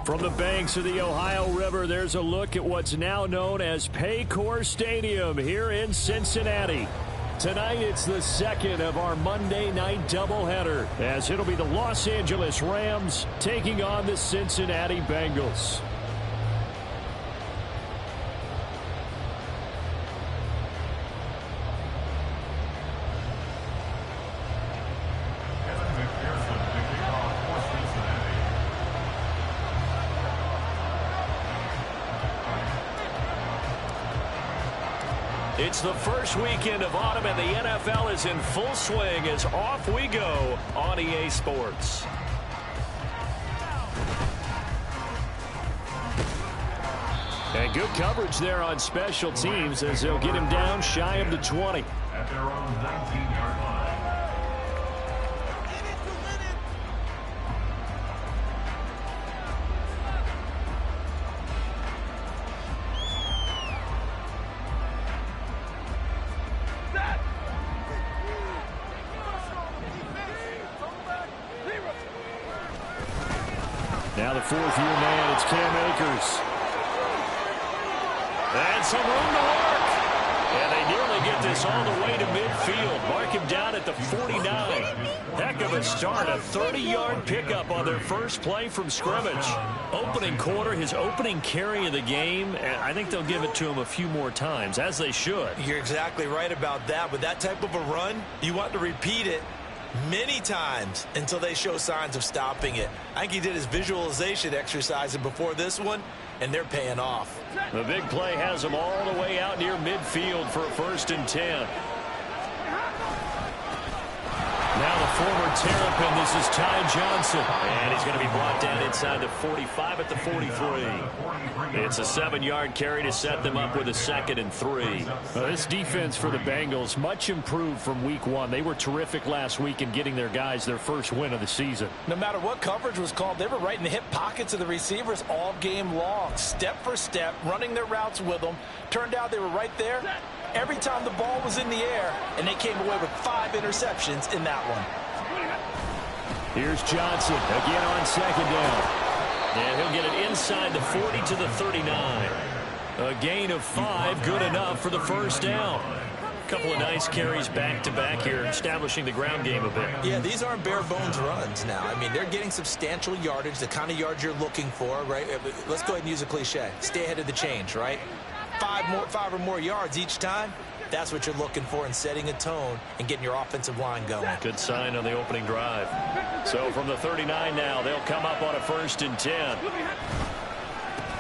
From the banks of the Ohio River, there's a look at what's now known as Paycor Stadium here in Cincinnati. Tonight, it's the second of our Monday night doubleheader, as it'll be the Los Angeles Rams taking on the Cincinnati Bengals. It's the first weekend of autumn, and the NFL is in full swing as off we go on EA Sports. And good coverage there on special teams as they'll get him down shy of the 20. At their own 19-yard line. Now the fourth-year man, it's Cam Akers. And some room to work. And they nearly get this all the way to midfield. Mark him down at the 49. Heck of a start, a 30-yard pickup on their first play from scrimmage. Opening quarter, his opening carry of the game, and I think they'll give it to him a few more times, as they should. You're exactly right about that. With that type of a run, you want to repeat it many times until they show signs of stopping it. I think he did his visualization exercise before this one, and they're paying off. The big play has them all the way out near midfield for a 1st and 10. Now the former Terrapin, this is Ty Johnson. And he's going to be brought down inside the 45 at the 43. It's a 7-yard carry to set them up with a 2nd and 3. This defense for the Bengals, much improved from week 1. They were terrific last week in getting their guys their first win of the season. No matter what coverage was called, they were right in the hip pockets of the receivers all game long. Step for step, running their routes with them. Turned out they were right there every time the ball was in the air, and they came away with 5 interceptions in that one. Here's Johnson again on 2nd down. And he'll get it inside the 40 to the 39. A gain of 5, good enough for the 1st down. A couple of nice carries back-to-back here, establishing the ground game a bit. Yeah, these aren't bare-bones runs now. I mean, they're getting substantial yardage, the kind of yards you're looking for, right? Let's go ahead and use a cliche. Stay ahead of the change, right? 5 or more yards each time. That's what you're looking for in setting a tone and getting your offensive line going. Good sign on the opening drive. So from the 39 now, they'll come up on a 1st and 10.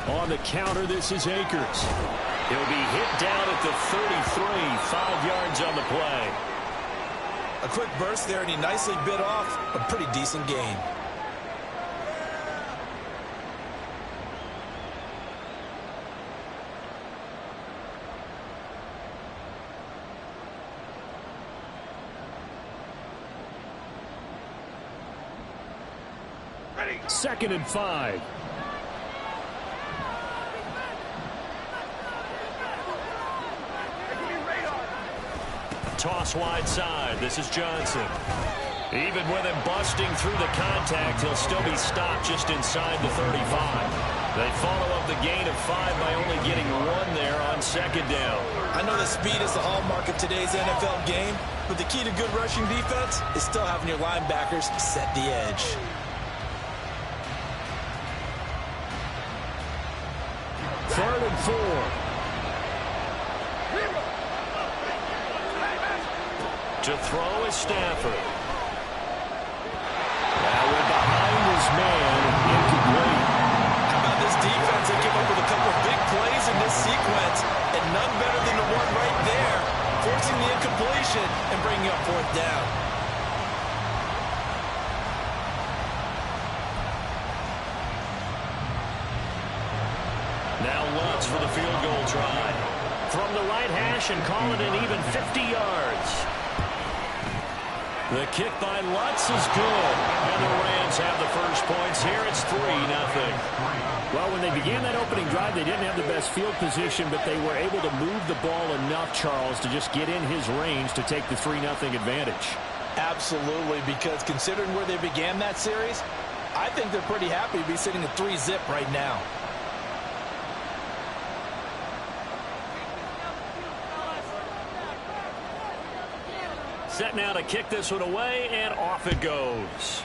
On the counter, this is Akers. He'll be hit down at the 33, 5 yards on the play. A quick burst there, and he nicely bit off a pretty decent gain. Ready. 2nd and 5. Toss wide side. This is Johnson. Even with him busting through the contact, he'll still be stopped just inside the 35. They follow up the gain of 5 by only getting 1 there on 2nd down. I know that speed is the hallmark of today's NFL game, but the key to good rushing defense is still having your linebackers set the edge. Third and 4. To throw is Stafford. Now we're behind his man, incomplete. How about this defense? They came up with a couple of big plays in this sequence, and none better than the one right there, forcing the incompletion and bringing up 4th down. Now Lutz for the field goal try. From the right hash and call it an even 50 yards. The kick by Lutz is good. And the Rams have the first points here. It's 3-0. Well, when they began that opening drive, they didn't have the best field position, but they were able to move the ball enough, Charles, to just get in his range to take the 3-0 advantage. Absolutely, because considering where they began that series, I think they're pretty happy to be sitting at 3-zip right now. Set now to kick this one away, and off it goes.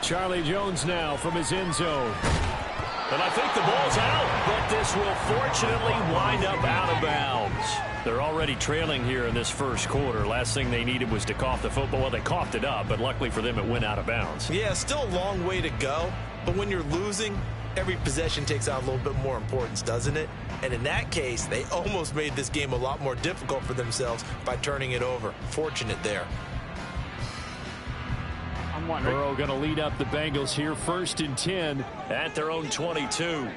Charlie Jones now from his end zone. And I think the ball's out, but this will fortunately wind up out of bounds. They're already trailing here in this first quarter. Last thing they needed was to cough the football. Well, they coughed it up, but luckily for them, it went out of bounds. Yeah, still a long way to go, but when you're losing, every possession takes on a little bit more importance, doesn't it? And in that case, they almost made this game a lot more difficult for themselves by turning it over. Fortunate there. Burrow going to lead up the Bengals here, 1st and 10 at their own 22.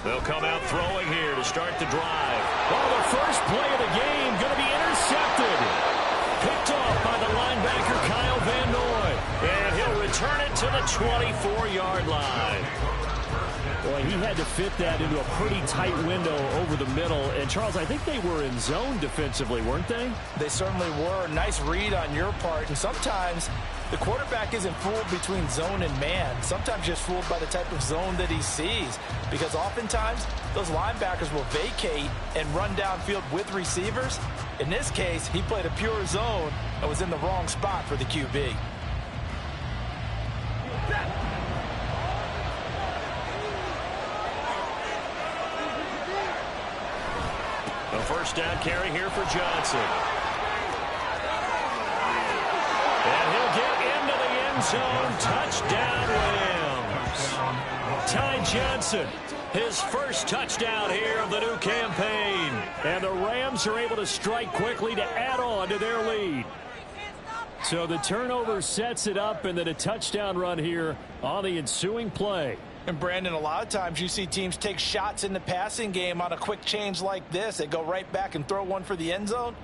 They'll come out throwing here to start the drive. Oh, the first play of the game going to be intercepted. Picked off by the linebacker Kyle Van Noy. And he'll return it to the 24-yard line. Boy, he had to fit that into a pretty tight window over the middle. And, Charles, I think they were in zone defensively, weren't they? They certainly were. Nice read on your part. And sometimes the quarterback isn't fooled between zone and man. Sometimes just fooled by the type of zone that he sees. Because oftentimes, those linebackers will vacate and run downfield with receivers. In this case, he played a pure zone and was in the wrong spot for the QB. A first down carry here for Johnson. And he'll get into the end zone. Touchdown, Rams. Ty Johnson, his first touchdown here of the new campaign. And the Rams are able to strike quickly to add on to their lead. So the turnover sets it up, and then a touchdown run here on the ensuing play. And, Brandon, a lot of times you see teams take shots in the passing game on a quick change like this. They go right back and throw one for the end zone.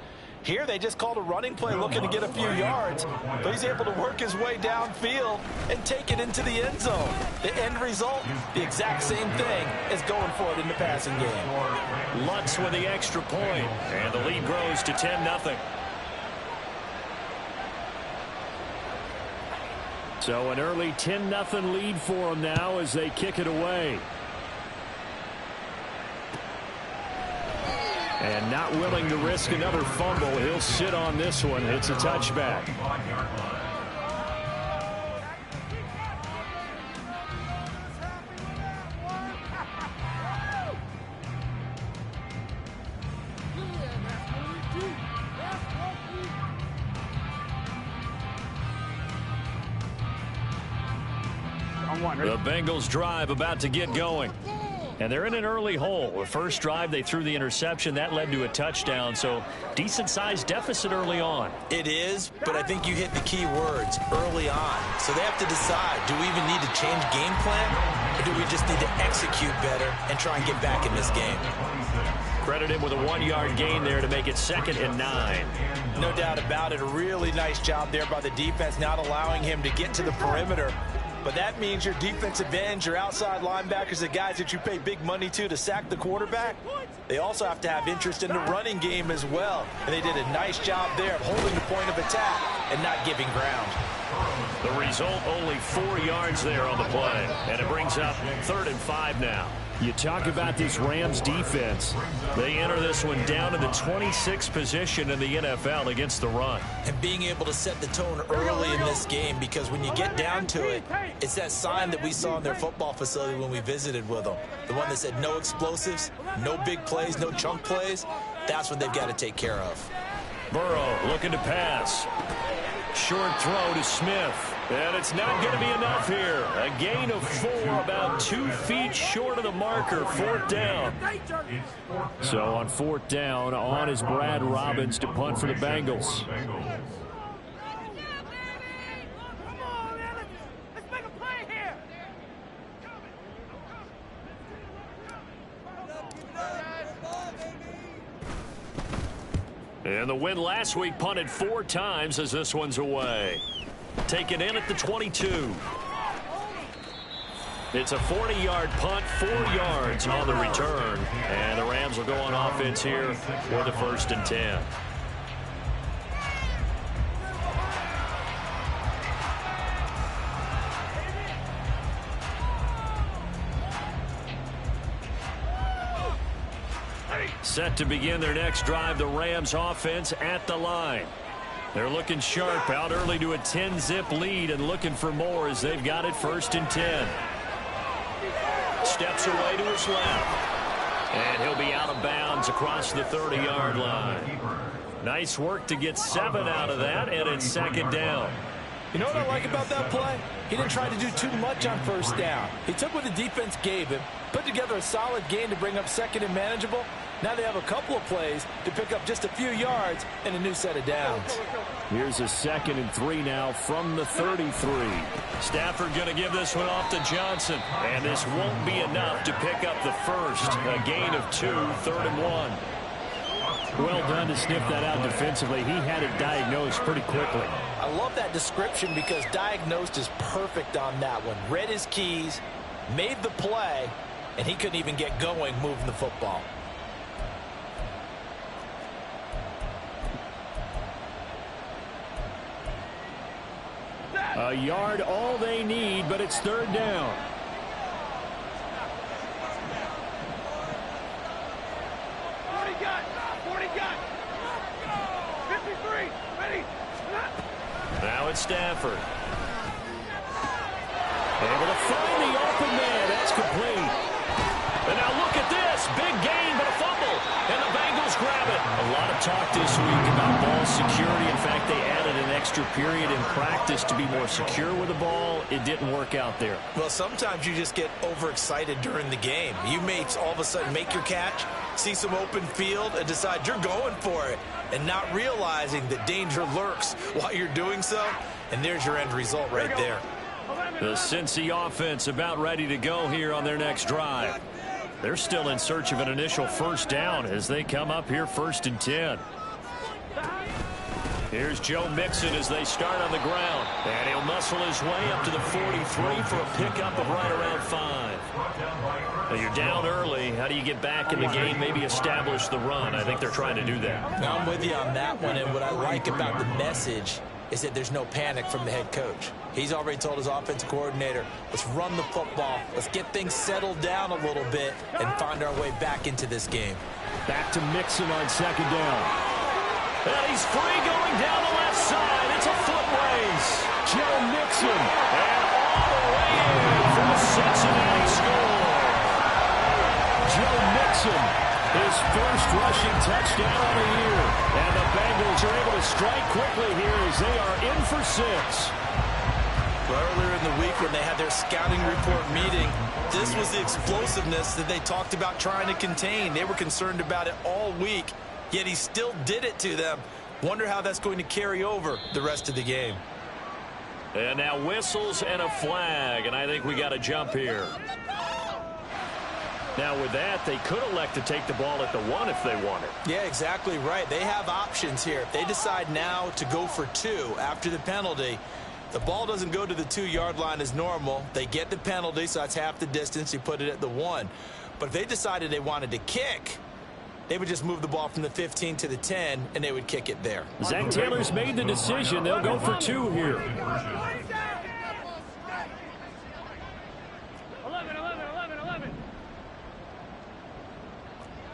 Here they just called a running play looking to get a few yards. But he's able to work his way downfield and take it into the end zone. The end result, the exact same thing as going for it in the passing game. Lutz with the extra point, and the lead grows to 10-0. So an early 10-0 lead for them now as they kick it away. And not willing to risk another fumble. He'll sit on this one. It's a touchback. The Bengals drive about to get going. And they're in an early hole. The first drive, they threw the interception. That led to a touchdown, so decent-sized deficit early on. It is, but I think you hit the key words, early on. So they have to decide, do we even need to change game plan, or do we just need to execute better and try and get back in this game? Credit him with a 1-yard gain there to make it 2nd and 9. No doubt about it. A really nice job there by the defense, not allowing him to get to the perimeter. But that means your defensive ends, your outside linebackers, the guys that you pay big money to sack the quarterback, they also have to have interest in the running game as well. And they did a nice job there of holding the point of attack and not giving ground. The result, only 4 yards there on the play. And it brings up 3rd and 5 now. You talk about this Rams defense. They enter this one down in the 26th position in the NFL against the run. And being able to set the tone early in this game, because when you get down to it, it's that sign that we saw in their football facility when we visited with them. The one that said no explosives, no big plays, no chunk plays. That's what they've got to take care of. Burrow looking to pass. Short throw to Smith. And it's not going to be enough here. A gain of 4, about 2 feet short of the marker. 4th down. So on 4th down, on is Brad Robbins to punt for the Bengals. And the win last week punted 4 times as this one's away. Taken in at the 22. It's a 40-yard punt, 4 yards on the return. And the Rams will go on offense here for the 1st and 10. Set to begin their next drive, the Rams offense at the line. They're looking sharp, out early to a 10-zip lead and looking for more as they've got it 1st and 10. Steps away to his left. And he'll be out of bounds across the 30-yard line. Nice work to get 7 out of that, and it's 2nd down. You know what I like about that play? He didn't try to do too much on 1st down. He took what the defense gave him, put together a solid game to bring up 2nd and manageable. Now they have a couple of plays to pick up just a few yards and a new set of downs. Here's a 2nd and 3 now from the 33. Stafford going to give this one off to Johnson. And this won't be enough to pick up the first. A gain of 2, 3rd and 1. Well done to sniff that out defensively. He had it diagnosed pretty quickly. I love that description because diagnosed is perfect on that one. Read his keys, made the play, and he couldn't even get going moving the football. A yard all they need, but it's 3rd down. Now it's Stafford. Able to find the open man. That's complete. And now look at this. Big gain, but a fumble. And the Bengals grab it. A lot of talk this week about ball security. In fact, they added an extra period in practice to be more secure with the ball. It didn't work out there. Well, sometimes you just get overexcited during the game. You may all of a sudden make your catch, see some open field, and decide you're going for it, and not realizing that danger lurks while you're doing so. And there's your end result right there. The Cincy offense about ready to go here on their next drive. They're still in search of an initial 1st down as they come up here 1st and 10. Here's Joe Mixon as they start on the ground. And he'll muscle his way up to the 43 for a pickup of right around 5. Now you're down early. How do you get back in the game, maybe establish the run? I think they're trying to do that. Now I'm with you on that one, and what I like about the message is that there's no panic from the head coach. He's already told his offensive coordinator, let's run the football, let's get things settled down a little bit and find our way back into this game. Back to Mixon on 2nd down. And he's free going down the left side. It's a foot race. Joe Mixon. And all the way in for the Cincinnati score. Joe Mixon, his first rushing touchdown of the year. And the Bengals are able to strike quickly here as they are in for 6. Earlier in the week when they had their scouting report meeting, this was the explosiveness that they talked about trying to contain. They were concerned about it all week, yet he still did it to them. Wonder how that's going to carry over the rest of the game. And now whistles and a flag, and I think we got a jump here. Now with that, they could elect to take the ball at the 1 if they wanted. Yeah, exactly right. They have options here. If they decide now to go for 2 after the penalty, the ball doesn't go to the 2-yard line as normal. They get the penalty, so that's half the distance. You put it at the 1. But if they decided they wanted to kick, they would just move the ball from the 15 to the 10, and they would kick it there. Zach Taylor's made the decision. They'll go for 2 here.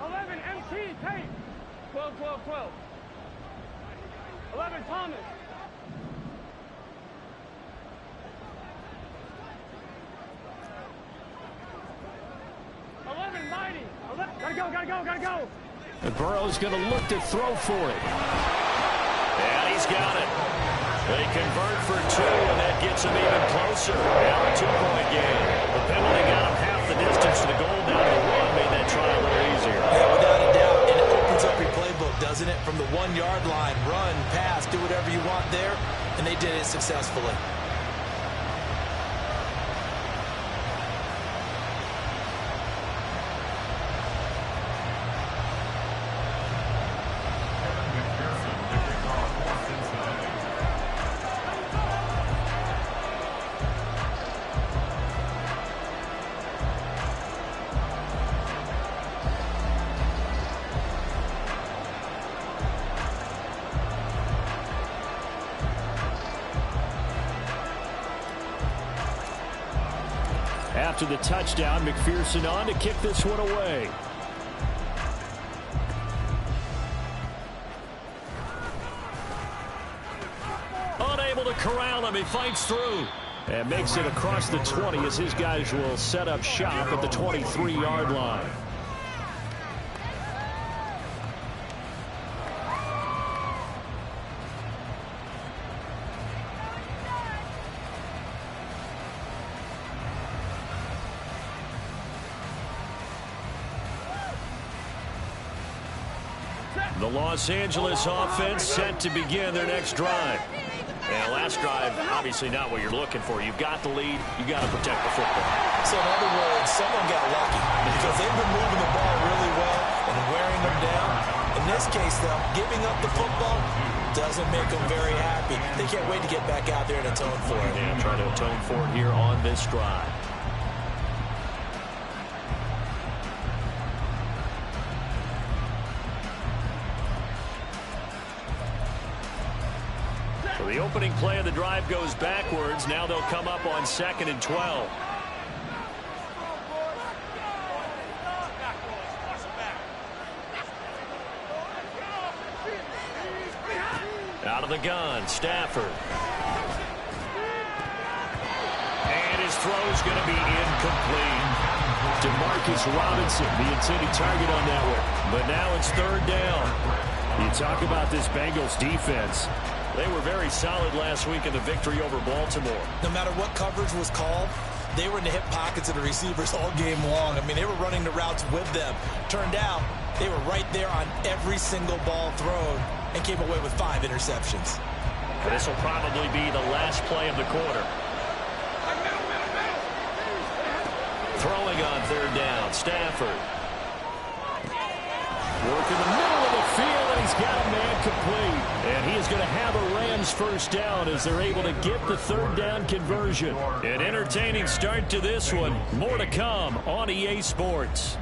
11, MT, tape. 12, 12, 12. 11, Thomas. 11, Mighty. 11. Gotta go. And Burrow's going to look to throw for it. And he's got it. They convert for 2, and that gets them even closer. Now a 2-point game. The penalty got them half the distance to the goal down to 1, made that try a little easier. Yeah, without a doubt. And it opens up your playbook, doesn't it? From the 1-yard line, run, pass, do whatever you want there. And they did it successfully. after the touchdown. McPherson on to kick this one away. Unable to corral him. He fights through and makes it across the 20 as his guys will set up shop at the 23-yard line. The Los Angeles offense set to begin their next drive. And last drive, obviously not what you're looking for. You've got the lead. You've got to protect the football. So in other words, someone got lucky because they've been moving the ball really well and wearing them down. In this case, though, giving up the football doesn't make them very happy. They can't wait to get back out there and atone for it. And try to atone for it here on this drive. So the opening play of the drive goes backwards. Now they'll come up on 2nd and 12. Out of the gun, Stafford. And his throw's going to be incomplete. DeMarcus Robinson, the intended target on that one. But now it's 3rd down. You talk about this Bengals defense. They were very solid last week in the victory over Baltimore. No matter what coverage was called, they were in the hip pockets of the receivers all game long. I mean, they were running the routes with them. Turned out, they were right there on every single ball thrown and came away with 5 interceptions. This will probably be the last play of the quarter. Throwing on 3rd down, Stafford. Work in the middle of the field, and he's got a man complete. And he is going to have a Rams first down as they're able to get the 3rd down conversion. An entertaining start to this one. More to come on EA Sports.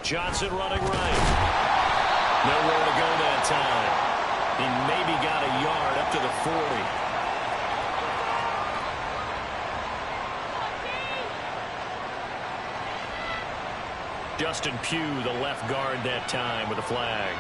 Johnson running right. Nowhere to go that time. He maybe got a yard up to the 40. Justin Pugh, the left guard that time with a flag.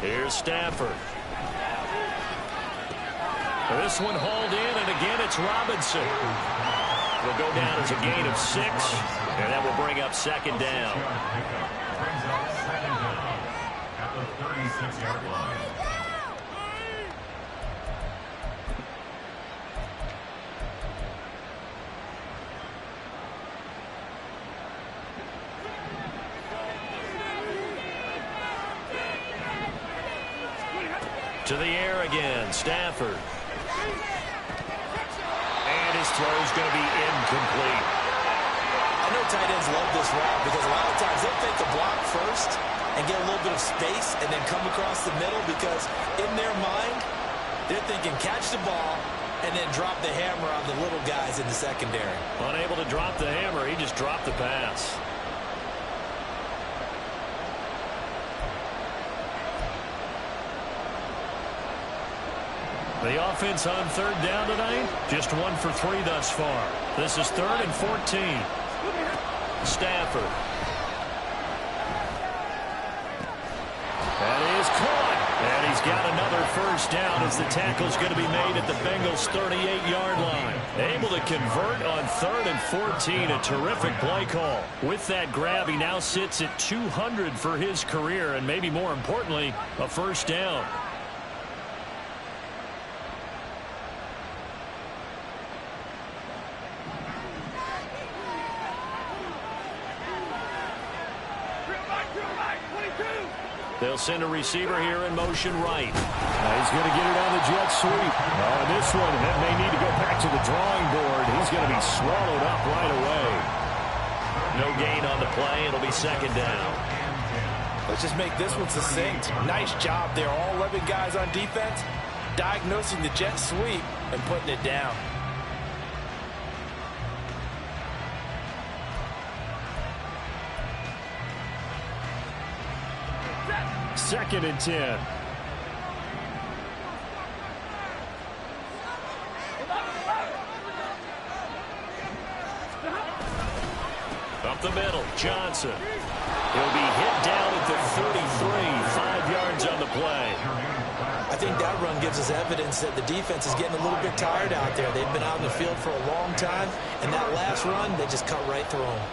Here's Stafford. This one hauled in, and again it's Robinson. Will go down as a gain of 6, and that will bring up 2nd down. Brings up 2nd down at the 36-yard line. To the air again, Stafford. And his throw's going to be incomplete. I know tight ends love this route because a lot of times they'll take the block first and get a little bit of space and then come across the middle because in their mind, they're thinking catch the ball and then drop the hammer on the little guys in the secondary. Unable to drop the hammer, he just dropped the pass. The offense on 3rd down tonight, just 1 for 3 thus far. This is 3rd and 14. Stafford. That is caught. And he's got another first down as the tackle's going to be made at the Bengals' 38-yard line. Able to convert on 3rd and 14. A terrific play call. With that grab, he now sits at 200 for his career, and maybe more importantly, a first down. They'll send a receiver here in motion right. He's going to get it on the jet sweep. And this one may need to go back to the drawing board. He's going to be swallowed up right away. No gain on the play. It'll be second down. Let's just make this one succinct. Nice job there. All 11 guys on defense diagnosing the jet sweep and putting it down. Second and 10. Up the middle, Johnson. He'll be hit down at the 33, 5 yards on the play. I think that run gives us evidence that the defense is getting a little bit tired out there. They've been out in the field for a long time, and that last run, they just cut right through them.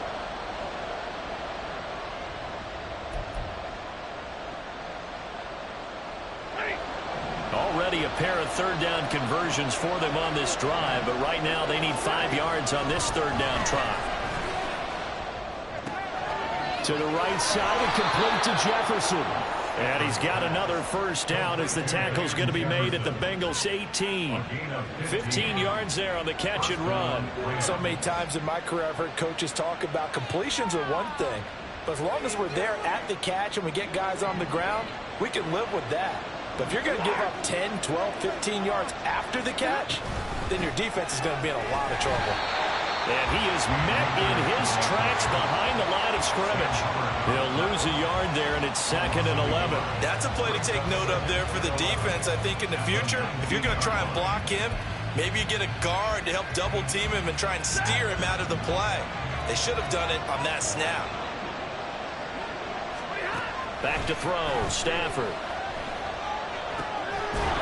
Already a pair of third down conversions for them on this drive, but right now they need 5 yards on this third down try. To the right side and complete to Jefferson. And he's got another first down as the tackle's going to be made at the Bengals 18. 15 yards there on the catch and run. So many times in my career I've heard coaches talk about completions are one thing, but as long as we're there at the catch and we get guys on the ground, we can live with that. But if you're going to give up 10, 12, 15 yards after the catch, then your defense is going to be in a lot of trouble. And he is met in his tracks behind the line of scrimmage. He'll lose a yard there, and it's second and 11. That's a play to take note of there for the defense, I think, in the future. If you're going to try and block him, maybe you get a guard to help double-team him and try and steer him out of the play. They should have done it on that snap. Back to throw, Stafford.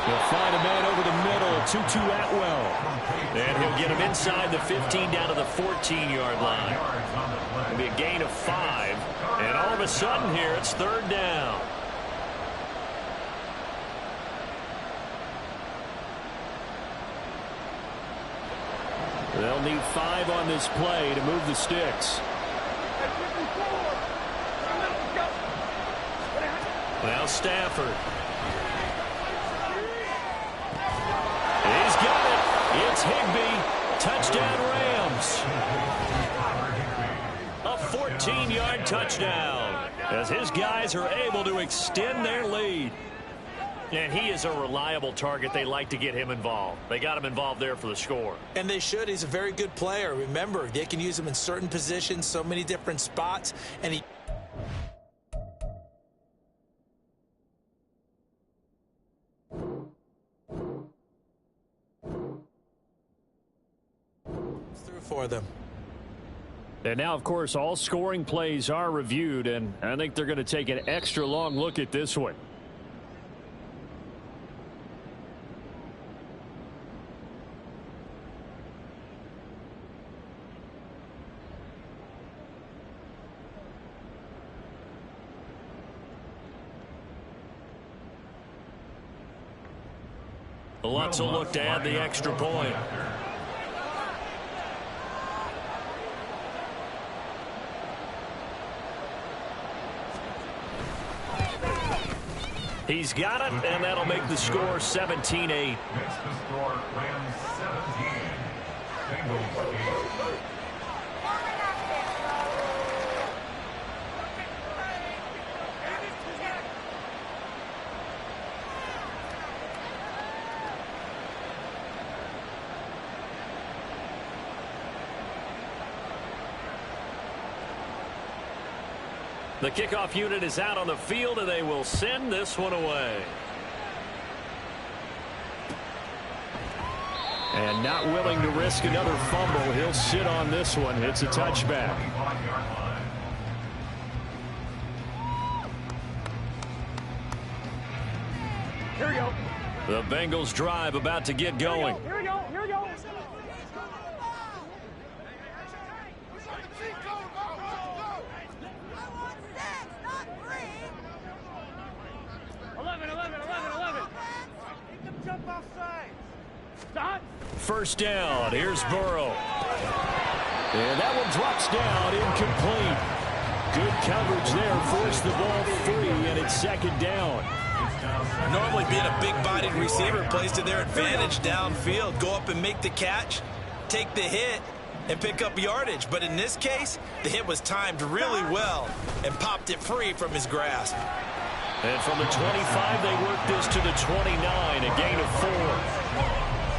He'll find a man over the middle, Tutu Atwell. And he'll get him inside the 15 down to the 14-yard line. It'll be a gain of 5. And all of a sudden here, it's third down. They'll need 5 on this play to move the sticks. Now Stafford. He's got it. It's Higbee. Touchdown Rams. A 14-yard touchdown as his guys are able to extend their lead. And he is a reliable target. They like to get him involved. They got him involved there for the score. And they should. He's a very good player. Remember, they can use him in certain positions, so many different spots, and he through for them. And now, of course, all scoring plays are reviewed, and I think they're going to take an extra long look at this one. Lutz will look to add the extra point. He's got it, and that'll make the score 17-8. Makes the score Rams 17. Bengals 8. The kickoff unit is out on the field, and they will send this one away. And not willing to risk another fumble, he'll sit on this one. It's a touchback. Here we go. The Bengals drive about to get going. Here we go. Here we go. 11. Jump offside. Stop. First down. Here's Burrow. And that one drops down incomplete. Good coverage there. Forced the ball free, and it's on second down. Normally being a big-bodied receiver plays to their advantage downfield. Go up and make the catch, take the hit, and pick up yardage. But in this case, the hit was timed really well and popped it free from his grasp. And from the 25, they worked this to the 29, a gain of 4.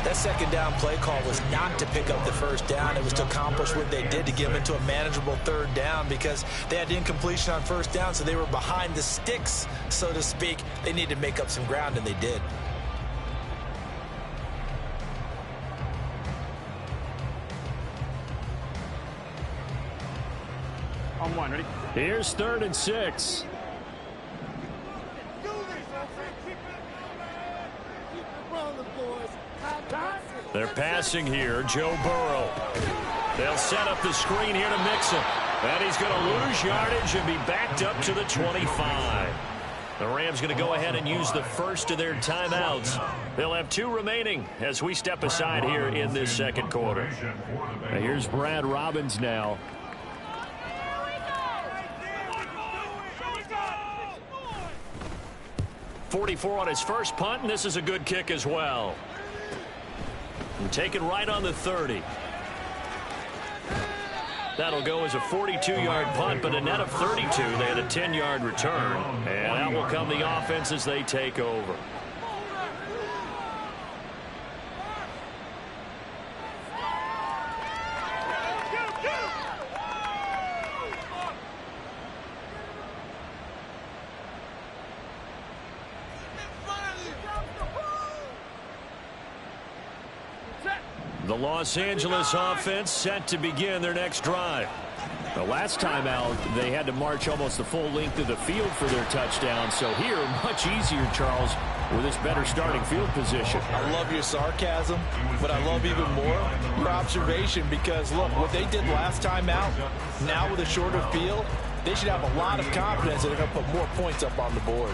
That second down play call was not to pick up the first down. It was to accomplish what they did, to get them into a manageable third down, because they had incompletion on first down, so they were behind the sticks, so to speak. They needed to make up some ground, and they did. On one, ready? Here's 3rd and 6. They're passing here, Joe Burrow. They'll set up the screen here to Mixon. And he's going to lose yardage and be backed up to the 25. The Rams going to go ahead and use the first of their timeouts. They'll have 2 remaining as we step aside here in this second quarter. Now here's Brad Robbins now. .44 on his first punt, and this is a good kick as well. And taken right on the 30. That'll go as a 42-yard punt, but a net of 32. They had a 10-yard return. And out will come the offense as they take over. The Los Angeles offense set to begin their next drive. The last time out, they had to march almost the full length of the field for their touchdown. So here, much easier, Charles, with this better starting field position. I love your sarcasm, but I love even more your observation, because, look, what they did last time out, now with a shorter field, they should have a lot of confidence that they're going to put more points up on the board.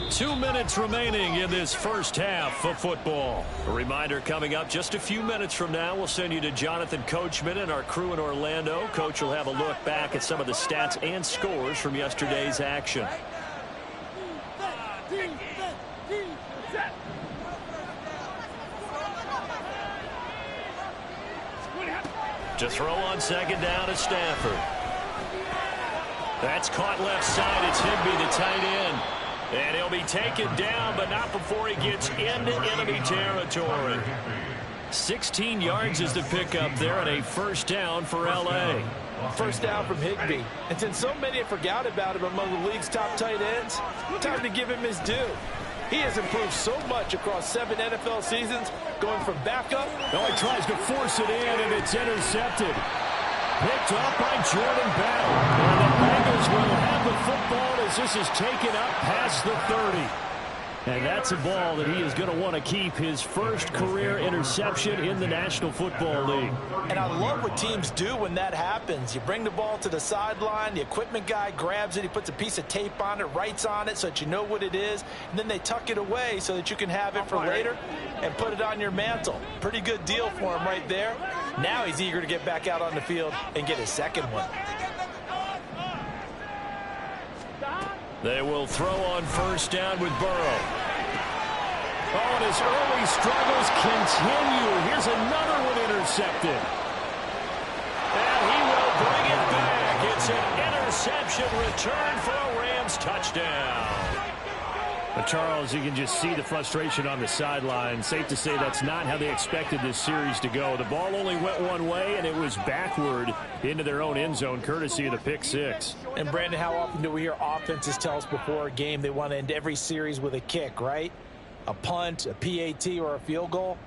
Two minutes remaining in this first half of football. A reminder coming up just a few minutes from now. We'll send you to Jonathan Coachman and our crew in Orlando. Coach will have a look back at some of the stats and scores from yesterday's action. To throw on second down is Stafford. That's caught left side. It's Higbee, the tight end. And he'll be taken down, but not before he gets into enemy territory. 16 yards is the pickup there, and a first down for L.A. First down from Higbee. And since so many have forgot about him among the league's top tight ends, time to give him his due. He has improved so much across 7 NFL seasons, going from backup. Oh, he tries to force it in, and it's intercepted. Picked up by Jordan Bell. And the Bengals will have the football as this is taken up past the 30. And that's a ball that he is going to want to keep, his first career interception in the National Football League. And I love what teams do when that happens. You bring the ball to the sideline, the equipment guy grabs it, he puts a piece of tape on it, writes on it so that you know what it is, and then they tuck it away so that you can have it for later and put it on your mantle. Pretty good deal for him right there. Now he's eager to get back out on the field and get his second one. They will throw on first down with Burrow. Oh, and his early struggles continue. Here's another one intercepted. And he will bring it back. It's an interception return for a Rams touchdown. But Charles, you can just see the frustration on the sideline. Safe to say that's not how they expected this series to go. The ball only went one way, and it was backward into their own end zone, courtesy of the pick six. And, Brandon, how often do we hear offenses tell us before a game they want to end every series with a kick, right? A punt, a PAT, or a field goal.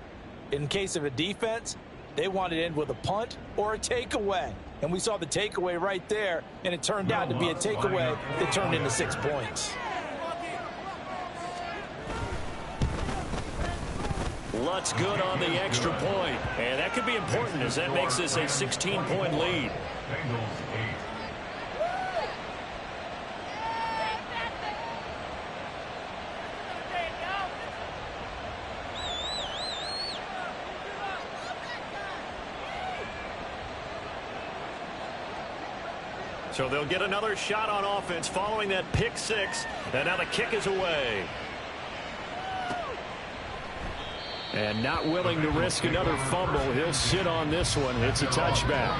In case of a defense, they want to end with a punt or a takeaway. And we saw the takeaway right there, and it turned out to be a takeaway that turned into 6 points. Lutz good on the extra point. And that could be important as that makes this a 16-point lead. So they'll get another shot on offense following that pick six. And now the kick is away. And not willing to risk another fumble. He'll sit on this one. It's a touchback.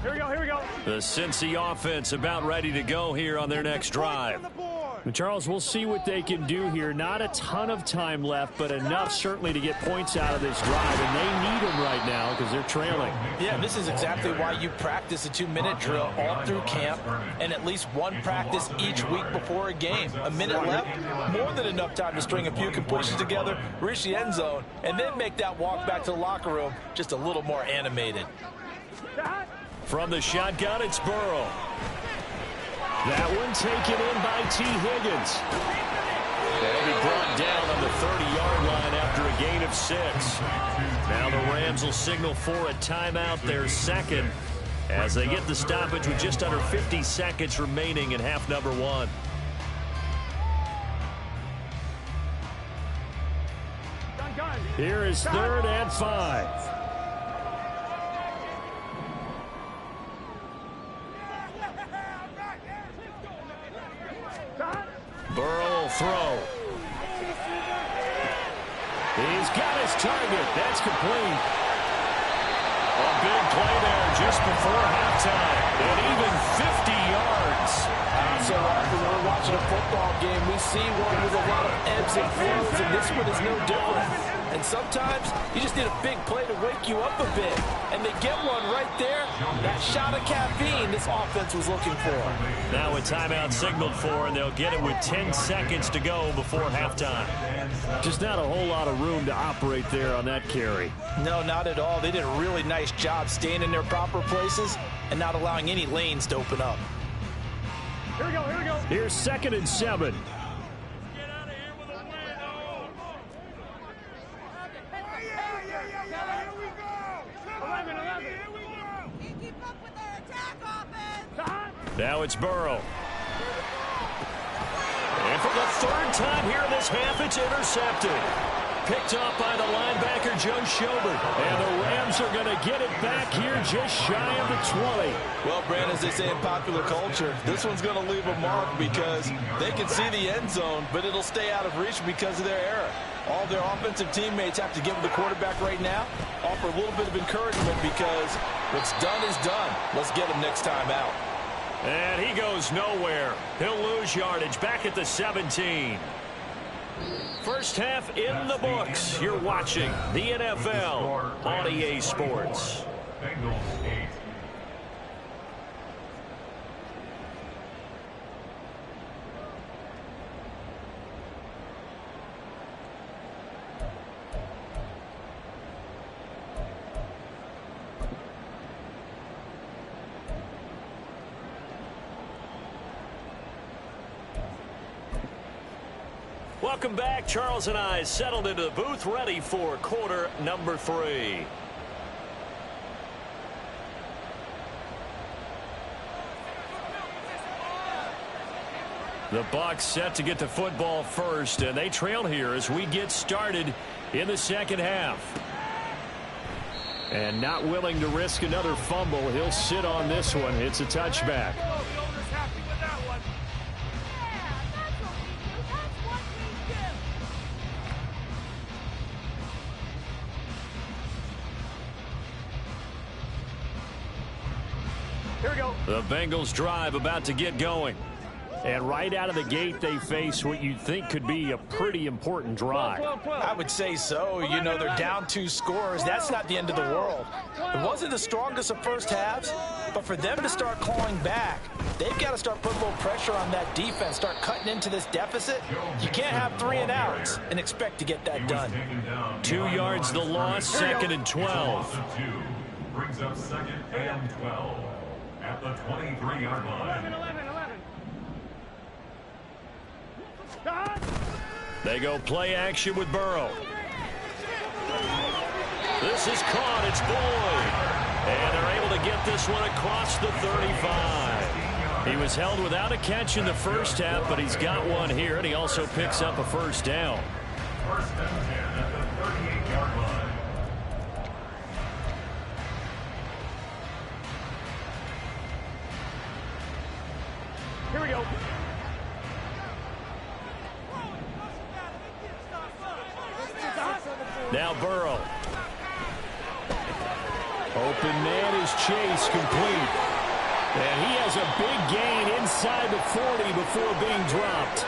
Here we go. The Cincy offense about ready to go here on their next drive. And Charles, we'll see what they can do here. Not a ton of time left, but enough certainly to get points out of this drive. And they need them right now because they're trailing. Yeah, this is exactly why you practice a 2-minute drill all through camp and at least one practice each week before a game. A minute left, more than enough time to string a few completions together, reach the end zone, and then make that walk back to the locker room just a little more animated. From the shotgun, it's Burrow. That one taken in by T. Higgins. And he brought down on the 30-yard line after a gain of 6. Now the Rams will signal for a timeout, their second, as they get the stoppage with just under 50 seconds remaining in half number 1. Here is 3rd and 5. Burrow will throw. He's got his target. That's complete. A big play there just before halftime. And even 50 yards. So often when we're watching a football game, we see one with a lot of ebbs and flows, and this one is no different. And sometimes you just need a big play to wake you up a bit. And they get one right there. That shot of caffeine this offense was looking for. Now a timeout signaled for, and they'll get it with 10 seconds to go before halftime. Just not a whole lot of room to operate there on that carry. No, not at all. They did a really nice job staying in their proper places and not allowing any lanes to open up. Here we go. Here's 2nd and 7. Get out of here with a win, Here we go. 11. Here we go. Keep up with our attack offense. Now it's Burrow. And for the 3rd time here in this half, it's intercepted. Picked off by the linebacker, Joe Schobert. And the Rams are going to get it back here just shy of the 20. Well, Brand, as they say in popular culture, this one's going to leave a mark because they can see the end zone, but it'll stay out of reach because of their error. All their offensive teammates have to give the quarterback right now, offer a little bit of encouragement because what's done is done. Let's get him next time out. And he goes nowhere. He'll lose yardage back at the 17. First half in the books. You're watching the NFL on EA Sports. Bengals 8. Welcome back. Charles and I settled into the booth, ready for quarter number 3. The Bucs set to get the football first, and they trail here as we get started in the second half. And not willing to risk another fumble, he'll sit on this one. It's a touchback. The Bengals drive about to get going. And right out of the gate, they face what you'd think could be a pretty important drive. I would say so. You know, they're down 2 scores. That's not the end of the world. It wasn't the strongest of first halves, but for them to start clawing back, they've got to start putting a little pressure on that defense, start cutting into this deficit. You can't have 3 and outs and expect to get that done. 2 yards the loss, 2nd and 12. Brings up 2nd and 12 at the 23-yard line. 11. They go play action with Burrow. This is caught. It's Boyd. And they're able to get this one across the 35. He was held without a catch in the first half, but he's got one here, and he also picks up a first down. First and 10 at the 38-yard line. Here we go. Now Burrow. Open man is Chase, complete. And he has a big gain inside the 40 before being dropped.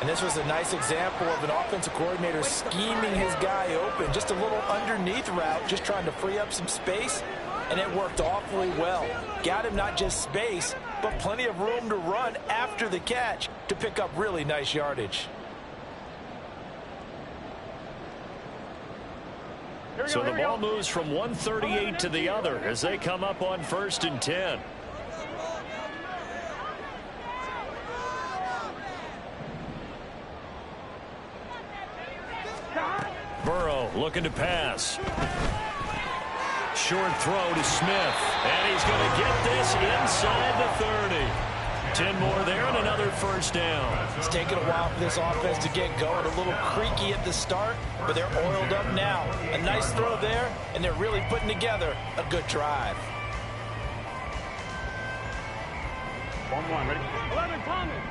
And this was a nice example of an offensive coordinator scheming his guy open. Just a little underneath route, just trying to free up some space. And it worked awfully well. Got him not just space, but plenty of room to run after the catch to pick up really nice yardage. So the ball moves from 138 to the other as they come up on 1st and 10. Burrow looking to pass. Short throw to Smith. And he's going to get this inside the 30. 10 more there and another first down. It's taken a while for this offense to get going. A little creaky at the start, but they're oiled up now. A nice throw there, and they're really putting together a good drive. 1-1, ready? 11, Thomas.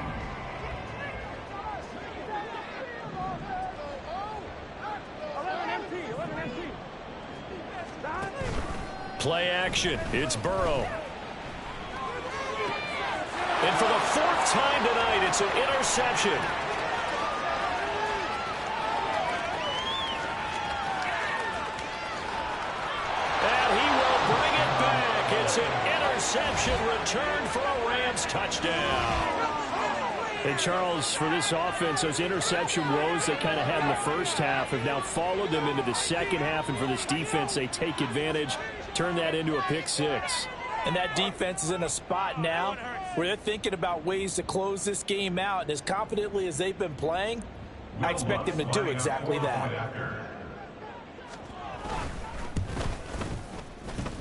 Play action. It's Burrow. And for the 4th time tonight, it's an interception. And he will bring it back. It's an interception returned for a Rams touchdown. And Charles, for this offense, those interception woes they kind of had in the first half have now followed them into the second half. And for this defense, they take advantage, turn that into a pick six. And that defense is in a spot now where they're thinking about ways to close this game out. And as confidently as they've been playing, I expect them to do exactly that.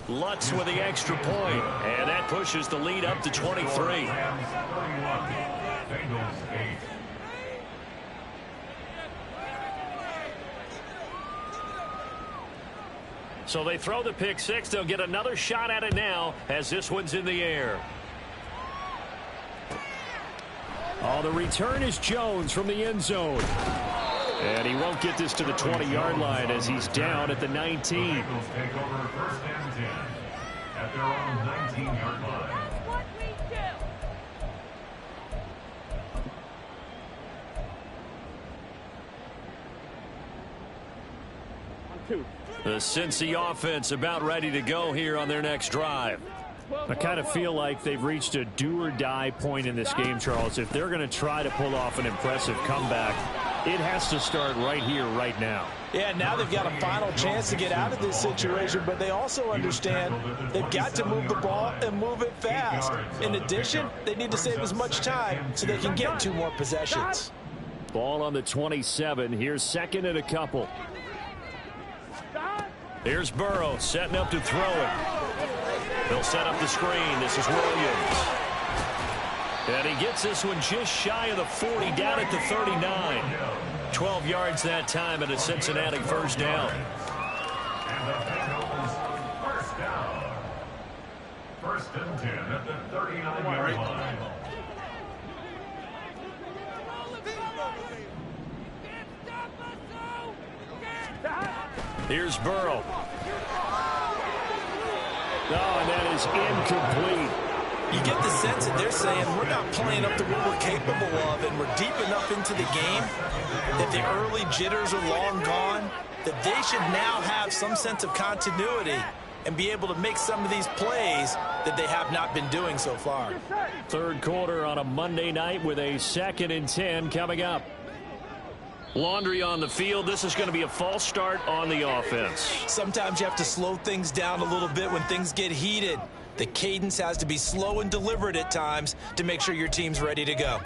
Lutz with the extra point, and that pushes the lead up to 23. So they throw the pick six. They'll get another shot at it now as this one's in the air. Oh, the return is Jones from the end zone. And he won't get this to the 20-yard line as he's down at the 19. Take over 1st and 10 at their own 19-yard line. What we do. 2. The Cincy offense about ready to go here on their next drive. I kind of feel like they've reached a do-or-die point in this game, Charles. If they're going to try to pull off an impressive comeback, it has to start right here, right now. Yeah, now they've got a final chance to get out of this situation, but they also understand they've got to move the ball and move it fast. In addition, they need to save as much time so they can get 2 more possessions. Ball on the 27. Here's 2nd and a couple. Here's Burrow setting up to throw it. He'll set up the screen. This is Williams. And he gets this one just shy of the 40, down at the 39. 12 yards that time and a Cincinnati first down. And the Bengals first down. 1st and 10 at the 39-yard line. Here's Burrow. Oh, and that is incomplete. You get the sense that they're saying we're not playing up to what we're capable of, and we're deep enough into the game that the early jitters are long gone, that they should now have some sense of continuity and be able to make some of these plays that they have not been doing so far. 3rd quarter on a Monday night with a 2nd and 10 coming up. Laundry on the field. This is going to be a false start on the offense. Sometimes you have to slow things down a little bit when things get heated. The cadence has to be slow and deliberate at times to make sure your team's ready to go.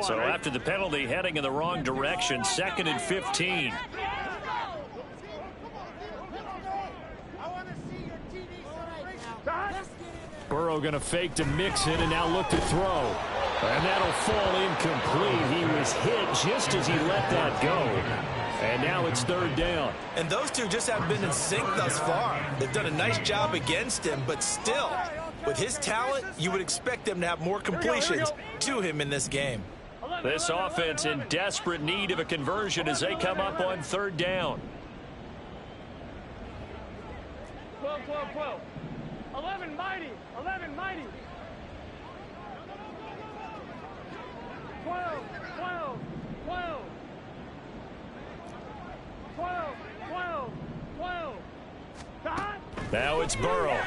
So after the penalty, heading in the wrong direction, 2nd and 15. Burrow going to fake to Mixon and now look to throw. And that'll fall incomplete. He was hit just as he let that go. And now it's 3rd down. And those two just haven't been in sync thus far. They've done a nice job against him, but still, with his talent, you would expect them to have more completions to him in this game. This offense in desperate need of a conversion as they come up on 3rd down. 12, 12, 12. 11 mighty. 11 mighty. 12, 12, 12. 12, 12, 12. Now it's Burrow.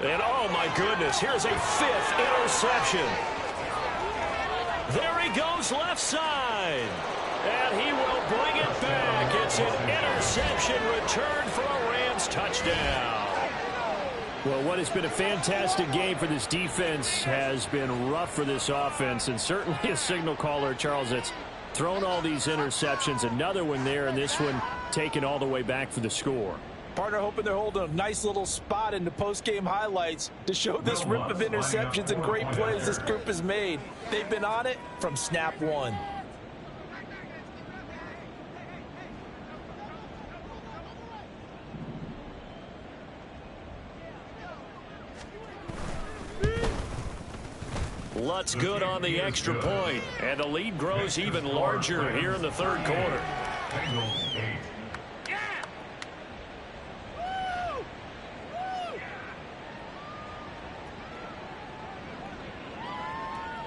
And oh my goodness, here's a 5th interception. There he goes left side. And he will bring it back. It's an interception return for a Rams touchdown. Well, what has been a fantastic game for this defense has been rough for this offense, and certainly a signal caller, Charles, that's thrown all these interceptions. Another one there, and this one taken all the way back for the score. Partner hoping they're holding a nice little spot in the post-game highlights to show this rip of interceptions and great plays this group has made. They've been on it from snap one. Lutz good on the extra point, and the lead grows even larger here in the 3rd quarter.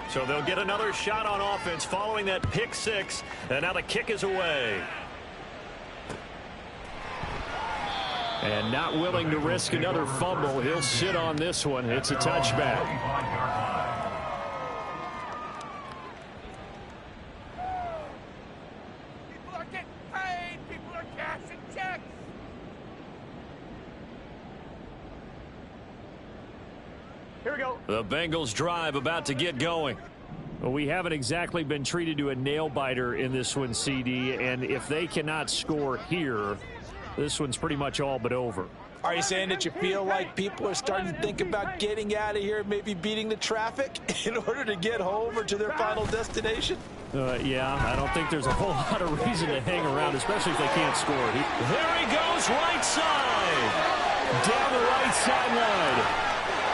So they'll get another shot on offense following that pick 6, and now the kick is away. And not willing to risk another fumble. He'll sit on this one. It's a touchback. Here we go. The Bengals drive about to get going. Well, we haven't exactly been treated to a nail-biter in this one, CD, and if they cannot score here, this one's pretty much all but over. Are you saying that you feel like people are starting to think about getting out of here, maybe beating the traffic in order to get home or to their final destination? Yeah, I don't think there's a whole lot of reason to hang around, especially if they can't score. There he goes, right side. Down the right sideline.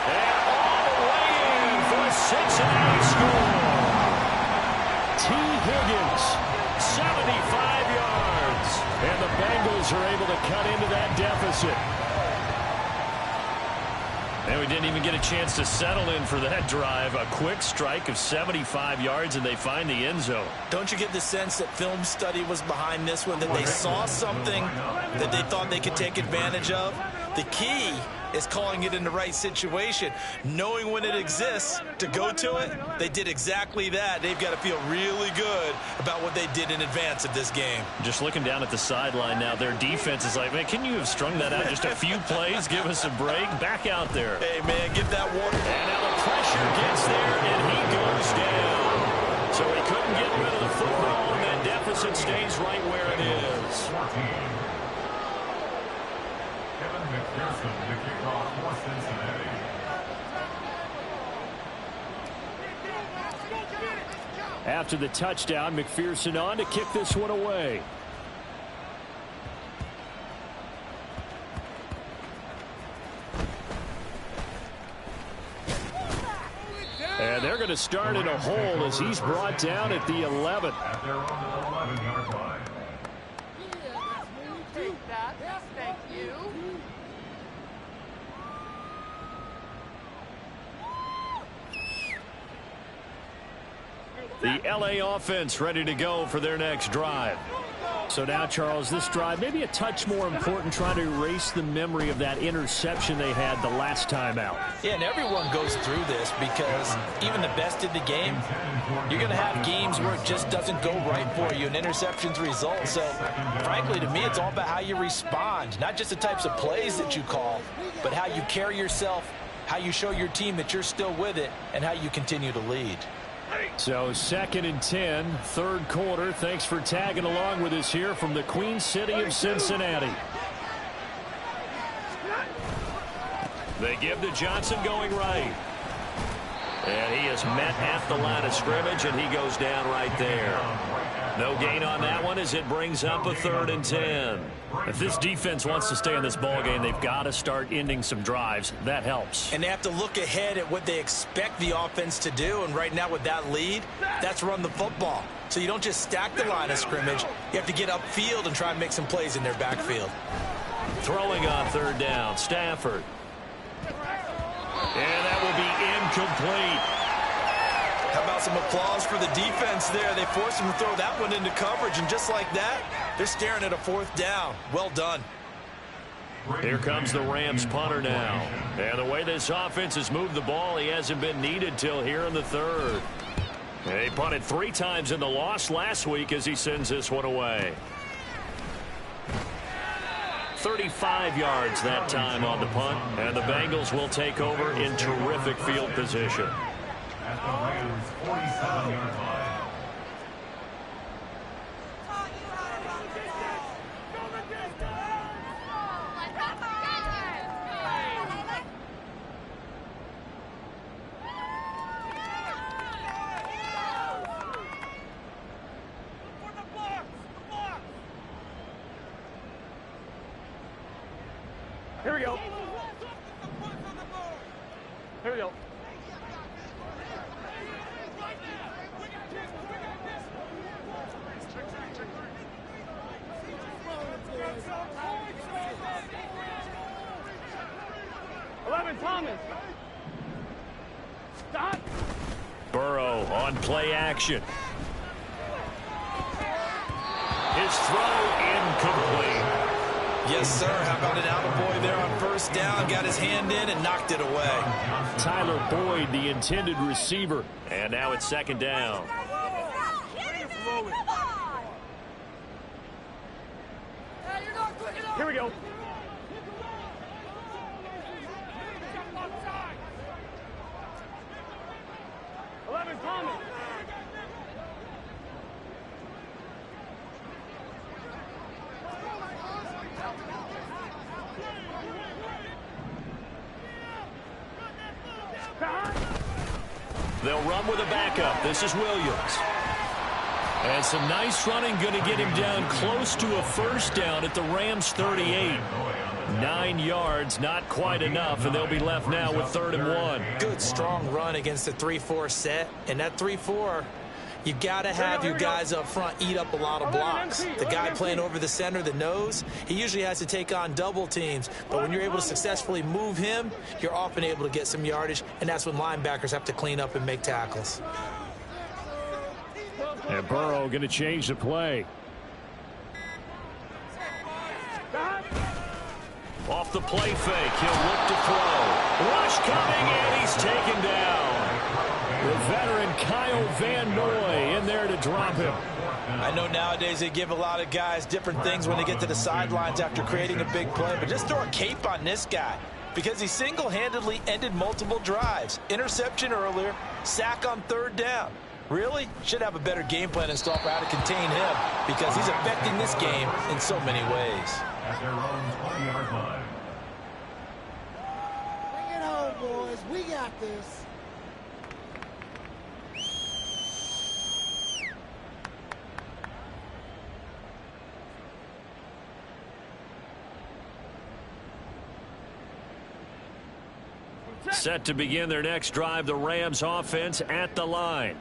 And all the way in for a Cincinnati score. T. Higgins, 75 yards. and the Bengals are able to cut into that deficit. And we didn't even get a chance to settle in for that drive. A quick strike of 75 yards, and they find the end zone. Don't you get the sense that film study was behind this one, that they saw something that they thought they could take advantage of? The key is calling it in the right situation, knowing when it exists to go to it. They did exactly that. They've got to feel really good about what they did in advance of this game. Just looking down at the sideline now, their defense is like, man, can you have strung that out just a few plays? Give us a break. Back out there. Hey, man, get that water. And now the pressure gets there, and he goes down. So he couldn't get rid of the football, and that deficit stays right where it is. McPherson to kick off for Cincinnati. After the touchdown, McPherson on to kick this one away. And they're going to start in a hole as he's brought down at the 11. At their own 11-yard line. Take that. Thank you. The LA offense ready to go for their next drive. So now, Charles, this drive maybe a touch more important, trying to erase the memory of that interception they had the last time out. Yeah, and everyone goes through this because even the best in the game, you're going to have games where it just doesn't go right for you and interceptions result. So, frankly, to me, it's all about how you respond, not just the types of plays that you call, but how you carry yourself how you show your team that you're still with it, and how you continue to lead. So 2nd and 10, third quarter. Thanks for tagging along with us here from the Queen City of Cincinnati. They give to Johnson going right. And he is met at the line of scrimmage, and he goes down right there. No gain on that one as it brings up a 3rd and 10. If this defense wants to stay in this ballgame, they've got to start ending some drives. That helps. And they have to look ahead at what they expect the offense to do. And right now with that lead, that's run the football. So you don't just stack the line of scrimmage. You have to get upfield and try and make some plays in their backfield. Throwing on 3rd down, Stafford. And that will be incomplete. How about some applause for the defense there? They forced him to throw that one into coverage, and just like that, they're staring at a 4th down. Well done. Here comes the Rams punter now. And the way this offense has moved the ball, he hasn't been needed till here in the 3rd. He punted 3 times in the loss last week as he sends this one away. 35 yards that time on the punt, and the Bengals will take over in terrific field position. At the Rams' 47-yard line. Here we go. Here we go. Thomas. Stop. Burrow on play action. His throw incomplete. Yes, sir. How about an attaboy there on 1st down? Got his hand in and knocked it away. Tyler Boyd, the intended receiver. And now it's 2nd down. Here we go. Thomas. They'll run with a backup. This is Williams. And some nice running, going to get him down close to a 1st down at the Rams 38. 9 yards, not quite enough, and they'll be left now with 3rd and 1. Good, strong run against the 3-4 set. And that 3-4, you got to have your guys up front eat up a lot of blocks. The guy playing over the center, the nose, he usually has to take on double teams. But when you're able to successfully move him, you're often able to get some yardage, and that's when linebackers have to clean up and make tackles. And Burrow going to change the play. Off the play fake, he'll look to throw. Rush coming, and he's taken down. The veteran Kyle Van Noy in there to drop him. I know nowadays they give a lot of guys different things when they get to the sidelines after creating a big play, but just throw a cape on this guy because he single-handedly ended multiple drives. Interception earlier, sack on 3rd down. Really? Should have a better game plan installed for how to contain him because he's affecting this game in so many ways. At their own 20-yard line. Bring it home, boys. We got this. Set to begin their next drive, the Rams offense at the line.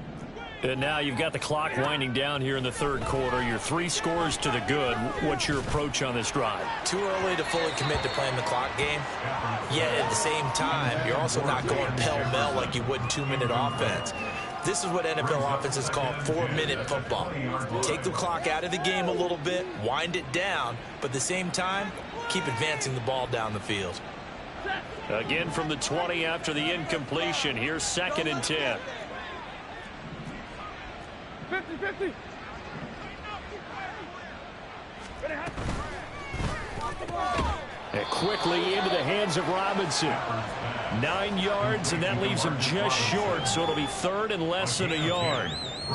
And now you've got the clock winding down here in the 3rd quarter. You're 3 scores to the good. What's your approach on this drive? Too early to fully commit to playing the clock game. Yet at the same time, you're also not going pell-mell like you would in 2-minute offense. This is what NFL offenses call 4-minute football. Take the clock out of the game a little bit, wind it down, but at the same time, keep advancing the ball down the field. Again from the 20 after the incompletion. Here's 2nd and 10. 50-50. And quickly into the hands of Robinson. 9 yards, and that leaves him just short, so it'll be third and less than a yard.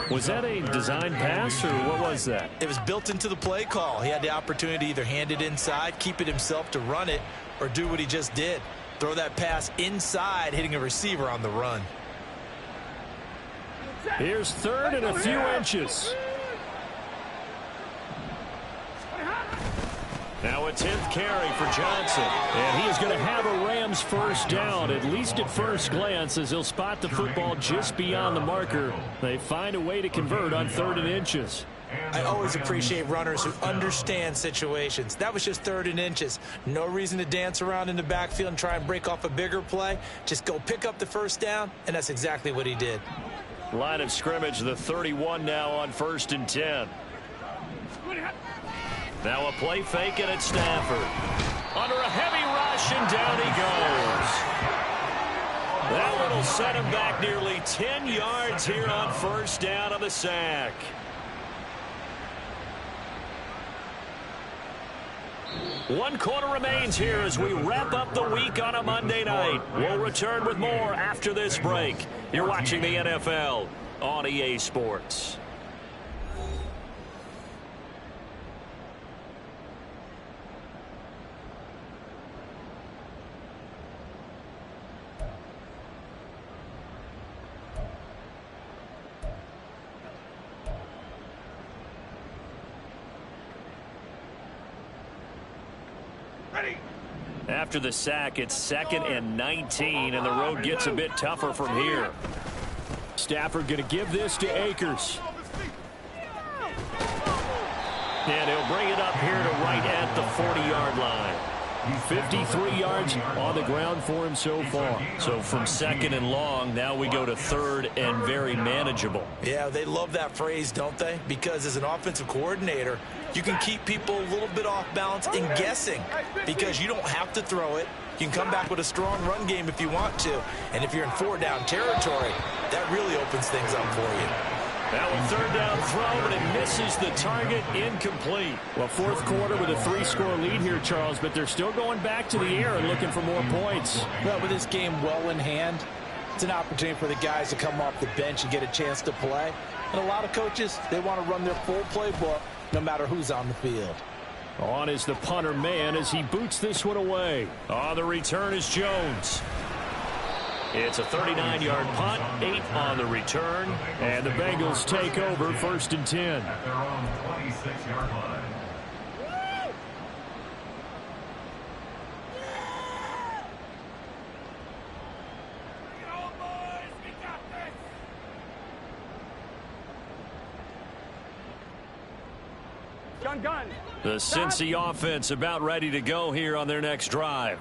Was that a design pass, or what was that? It was built into the play call. He had the opportunity to either hand it inside, keep it himself to run it, or do what he just did. Throw that pass inside, hitting a receiver on the run. Here's third and a few inches. Now a 10th carry for Johnson. And he is going to have a Rams first down, at least at first glance, as he'll spot the football just beyond the marker. They find a way to convert on 3rd and inches. I always appreciate runners who understand situations. That was just 3rd and inches. No reason to dance around in the backfield and try and break off a bigger play. Just go pick up the first down, and that's exactly what he did. Line of scrimmage, the 31 now on 1st and 10. Now a play fake, and it's Stafford. Under a heavy rush, and down he goes. That one will set him back nearly 10 yards here on 1st down on the sack. One quarter remains here as we wrap up the week on a Monday night. We'll return with more after this break. You're watching the NFL on EA Sports. After the sack, it's 2nd and 19, and the road gets a bit tougher from here. Stafford going to give this to Akers. And he'll bring it up here to right at the 40-yard line. 53 yards on the ground for him so far. So from 2nd and long, now we go to 3rd and very manageable. Yeah, they love that phrase, don't they? Because as an offensive coordinator, you can keep people a little bit off balance and guessing because you don't have to throw it. You can come back with a strong run game if you want to. And if you're in 4-down territory, that really opens things up for you. Now a 3rd down throw, but it misses the target, incomplete. Well, 4th quarter with a 3-score lead here, Charles, but they're still going back to the air and looking for more points. Well, with this game well in hand, it's an opportunity for the guys to come off the bench and get a chance to play. And a lot of coaches, they want to run their full playbook no matter who's on the field. On is the punter man as he boots this one away. On the return is Jones. It's a 39-yard punt, 8 on the return, and the Bengals take over 1st and 10. At their own 26-yard line. Gun. The Cincy offense about ready to go here on their next drive.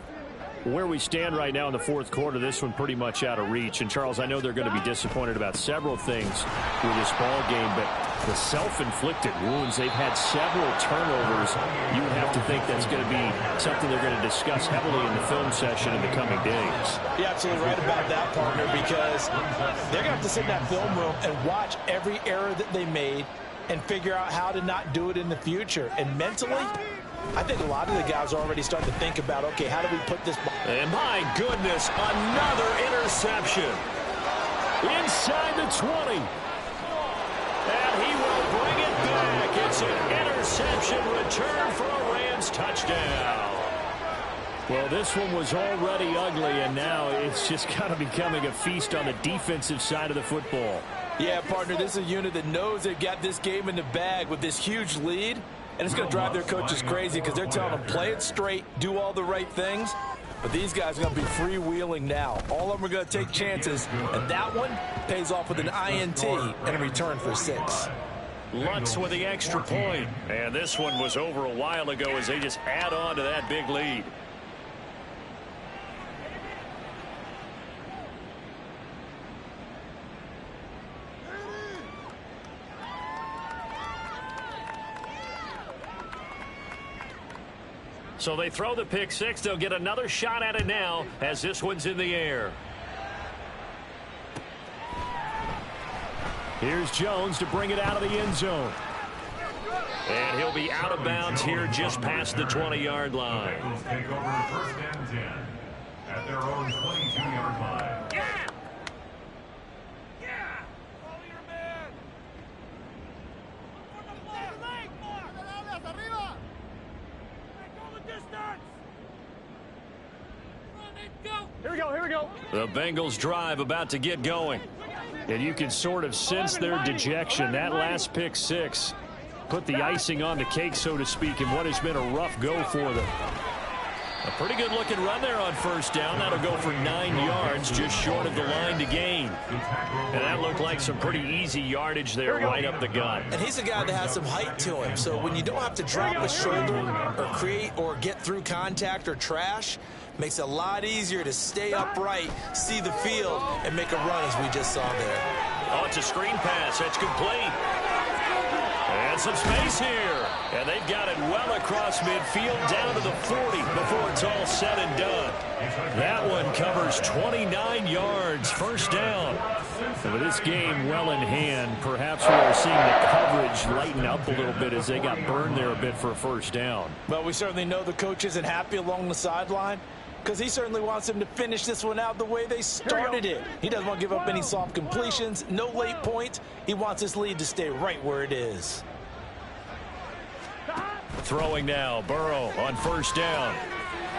Where we stand right now in the 4th quarter, this one pretty much out of reach. And, Charles, I know they're going to be disappointed about several things with this ball game, but the self-inflicted wounds, they've had several turnovers. You would have to think that's going to be something they're going to discuss heavily in the film session in the coming days. You're absolutely right about that, partner, because they're going to have to sit in that film room and watch every error that they made and figure out how to not do it in the future. And mentally, I think a lot of the guys are already starting to think about, okay, how do we put this ball? And my goodness, another interception. Inside the 20. And he will bring it back. It's an interception return for a Rams touchdown. Well, this one was already ugly, and now it's just kind of becoming a feast on the defensive side of the football. Yeah, partner, this is a unit that knows they've got this game in the bag with this huge lead. And it's going to drive their coaches crazy because they're telling them, play it straight, do all the right things. But these guys are going to be freewheeling now. All of them are going to take chances. And that one pays off with an INT and a return for 6. Lutz with the extra point. And this one was over a while ago as they just add on to that big lead. So they throw the pick 6. They'll get another shot at it now as this one's in the air. Here's Jones to bring it out of the end zone. And he'll be out of bounds here just past the 20-yard line. Take over 1st and 10 at their own 22-yard Here we go, here we go. The Bengals drive about to get going. And you can sort of sense their dejection. That last pick six put the icing on the cake, so to speak, in what has been a rough go for them. A pretty good looking run there on first down. That'll go for 9 yards, just short of the line to gain. And that looked like some pretty easy yardage there right up the gut. And he's a guy that has some height to him. So when you don't have to drop a shoulder or create or get through contact or trash, makes it a lot easier to stay upright, see the field, and make a run as we just saw there. Oh, it's a screen pass. That's complete. And some space here. And they've got it well across midfield down to the 40 before it's all said and done. That one covers 29 yards. First down. And with this game well in hand, perhaps we are seeing the coverage lighten up a little bit as they got burned there a bit for a first down. Well, we certainly know the coach isn't happy along the sideline, because he certainly wants them to finish this one out the way they started it. He doesn't want to give up any soft completions, no late points. He wants his lead to stay right where it is. Throwing now, Burrow on first down.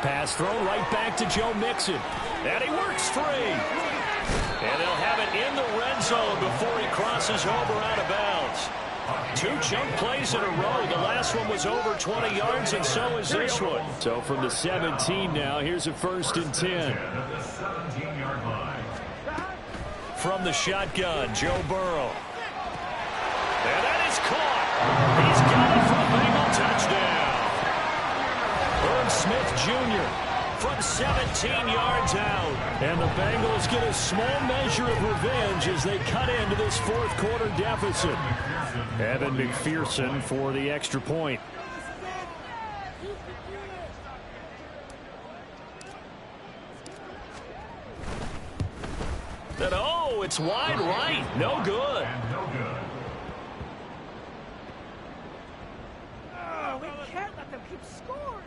Pass thrown right back to Joe Mixon. And he works free. And they'll have it in the red zone before he crosses over out of bounds. 2 chunk plays in a row. The last one was over 20 yards, and so is this one. So from the 17 now, here's a 1st and 10. From the shotgun, Joe Burrow. And that is caught. He's got it for a Bengal touchdown. Irv Smith Jr. from 17 yards out. And the Bengals get a small measure of revenge as they cut into this 4th quarter deficit. Evan McPherson for the extra point. And oh, it's wide right. No good. Oh, we can't let them keep scoring.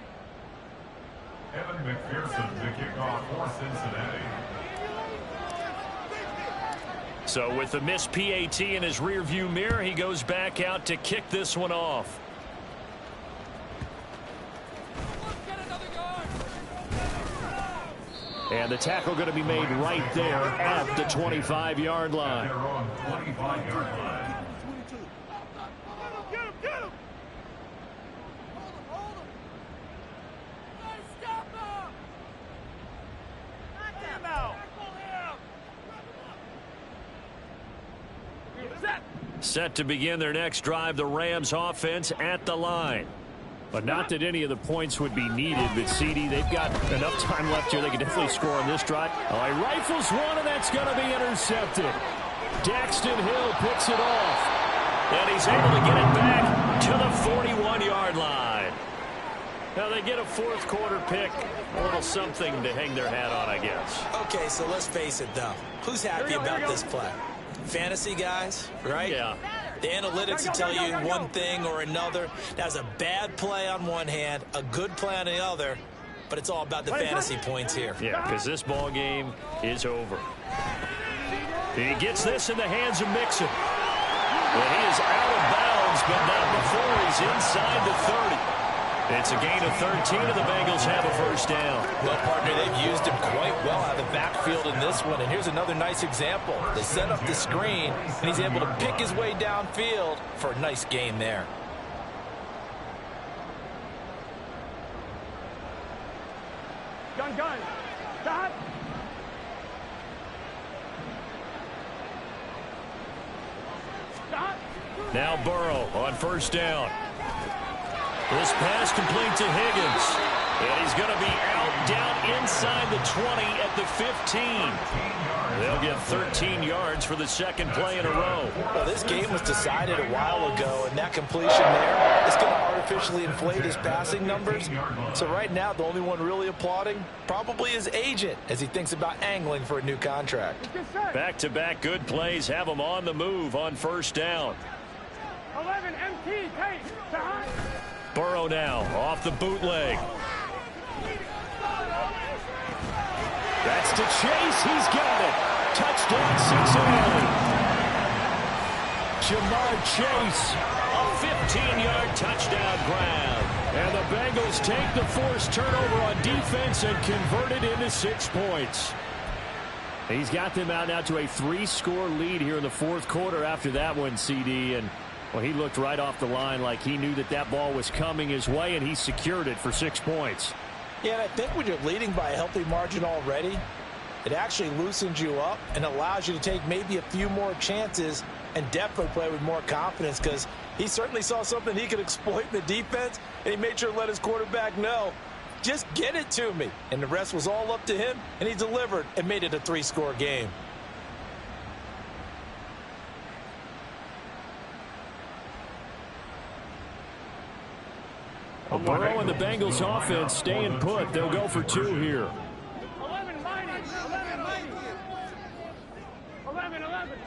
Evan McPherson to kick off for Cincinnati. So with the missed PAT in his rearview mirror, he goes back out to kick this one off. And the tackle going to be made right there at the 25-yard line. Set to begin their next drive, the Rams offense at the line. But not that any of the points would be needed, but CD, they've got enough time left here. They can definitely score on this drive. Oh, he rifles one, and that's going to be intercepted. Daxton Hill picks it off. And he's able to get it back to the 41-yard line. Now they get a 4th quarter pick. A little something to hang their hat on, I guess. Okay, so let's face it, though. Who's happy about this play? Fantasy guys, right? Yeah. The analytics will tell you one thing or another. That's a bad play on one hand, a good play on the other, but it's all about the fantasy points here. Yeah, because this ball game is over. He gets this in the hands of Mixon. And he is out of bounds, but not before he's inside the 30. It's a gain of 13, and the Bengals have a first down. Well, partner, they've used him quite well out of the backfield in this one. And here's another nice example. They set up the screen, and he's able to pick his way downfield for a nice gain there. Gun. Stop. Stop. Now Burrow on first down. This pass complete to Higgins. And he's going to be out down inside the 20 at the 15. They'll get 13 yards for the 2nd play in a row. Well, this game was decided a while ago, and that completion there is going to artificially inflate his passing numbers. So right now, the only one really applauding probably his agent as he thinks about angling for a new contract. Back-to-back good plays have him on the move on first down. 11 MT, take. Burrow now off the bootleg. That's to Chase. He's got it. Touchdown, Cincinnati. Jamar Chase. A 15-yard touchdown grab. And the Bengals take the forced turnover on defense and convert it into 6 points. He's got them out now to a 3-score lead here in the fourth quarter after that one, CD. And, well, he looked right off the line like he knew that that ball was coming his way, and he secured it for 6 points. Yeah, and I think when you're leading by a healthy margin already, it actually loosens you up and allows you to take maybe a few more chances and definitely play with more confidence, because he certainly saw something he could exploit in the defense, and he made sure to let his quarterback know, just get it to me. And the rest was all up to him, and he delivered and made it a 3-score game. Burrow and the Bengals offense staying put. They'll go for 2 here. 11, mighty. 11, mighty. 11, 11.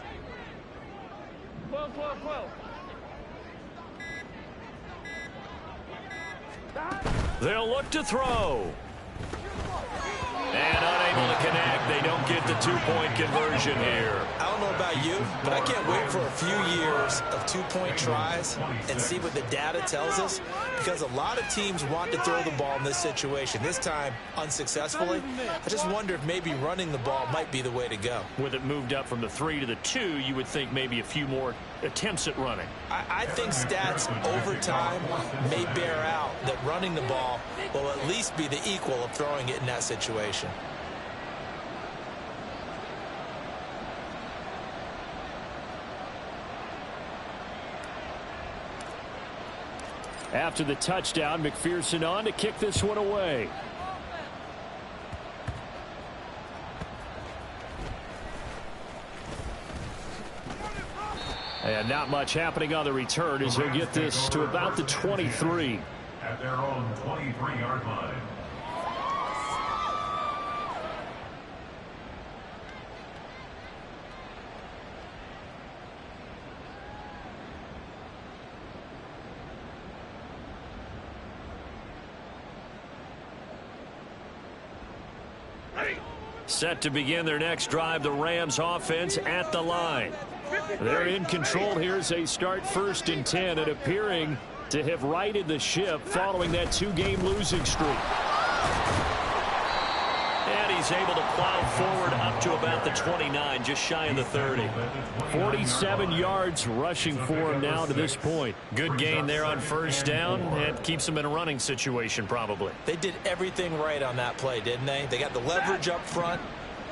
12, 12, 12. They'll look to throw. And unable to connect. They don't get the 2-point conversion here. I don't know about you, but I can't wait for a few years of 2-point tries and see what the data tells us, because a lot of teams want to throw the ball in this situation. This time, unsuccessfully. I just wonder if maybe running the ball might be the way to go. With it moved up from the 3 to the 2, you would think maybe a few more attempts at running. I think stats over time may bear out that running the ball will at least be the equal of throwing it in that situation. After the touchdown, McPherson on to kick this one away. And not much happening on the return as he'll get this to about the 23. At their own 23-yard line. Set to begin their next drive, the Rams offense at the line. They're in control here as they start 1st and 10, and appearing to have righted the ship following that 2-game losing streak. And he's able to plow forward up to about the 29, just shy of the 30. 47 yards rushing for him now to this point. Good gain there on 1st down, and keeps him in a running situation probably. They did everything right on that play, didn't they? They got the leverage up front,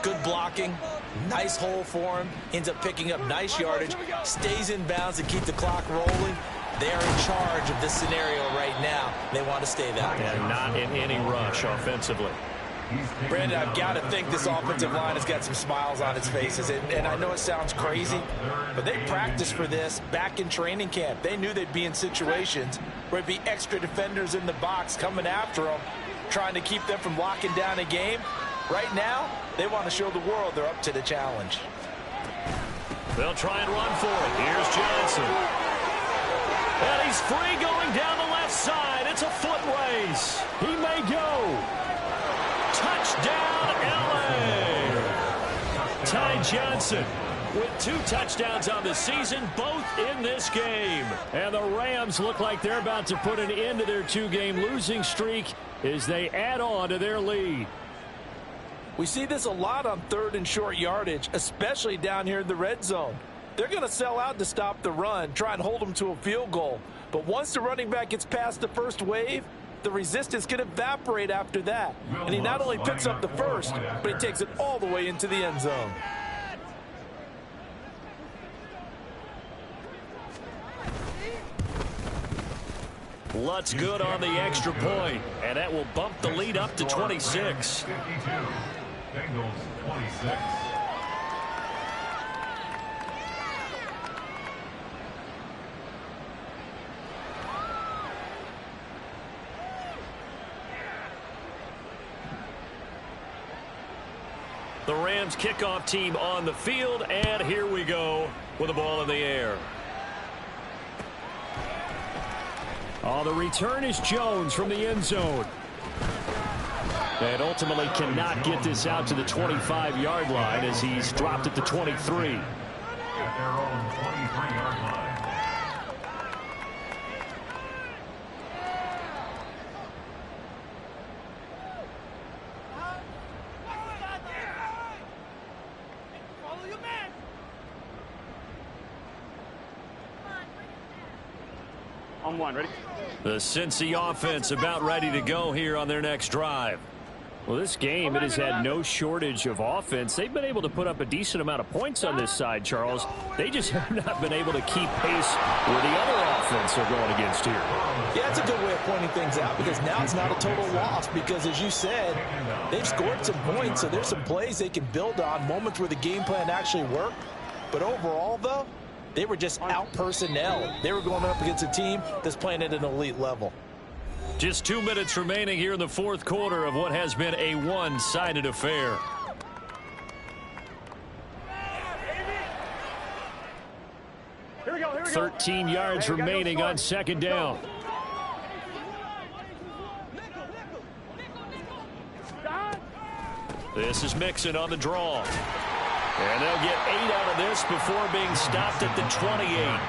good blocking, nice hole for him, ends up picking up nice yardage, stays in bounds to keep the clock rolling. They are in charge of this scenario right now. They want to stay that way. And not in any rush offensively. Brandon, I've got to think this offensive line has got some smiles on its faces. And I know it sounds crazy, but they practiced for this back in training camp. They knew they'd be in situations where it'd be extra defenders in the box coming after them, trying to keep them from locking down a game. Right now, they want to show the world they're up to the challenge. They'll try and run for it. Here's Johnson. And he's free going down the left side. It's a foot race. He may go. Touchdown, LA. Ty Johnson with 2 touchdowns on the season, both in this game. And the Rams look like they're about to put an end to their 2-game losing streak as they add on to their lead. We see this a lot on 3rd and short yardage, especially down here in the red zone. They're going to sell out to stop the run, try and hold them to a field goal. But once the running back gets past the first wave, the resistance can evaporate after that. And he not only picks up the first, but he takes it all the way into the end zone. Lutz good on the extra point, and that will bump the lead up to 26. 52. Bengals 26. The Rams kickoff team on the field, and here we go with the ball in the air. Oh, the return is Jones from the end zone. And ultimately cannot get this out to the 25-yard line as he's dropped at the 23. At their own 23-yard line. On one, ready? The Cincy offense about ready to go here on their next drive. Well, this game, it has had no shortage of offense. They've been able to put up a decent amount of points on this side, Charles. They just have not been able to keep pace where the other offense are going against here. Yeah, that's a good way of pointing things out because now it's not a total loss because, as you said, they've scored some points, so there's some plays they can build on, moments where the game plan actually worked. But overall, though, they were just out-personnel. They were going up against a team that's playing at an elite level. Just 2 minutes remaining here in the fourth quarter of what has been a one-sided affair. Here we go, here we go. 13 yards remaining on second down. This is Mixon on the draw. And they'll get 8 out of this before being stopped at the 28.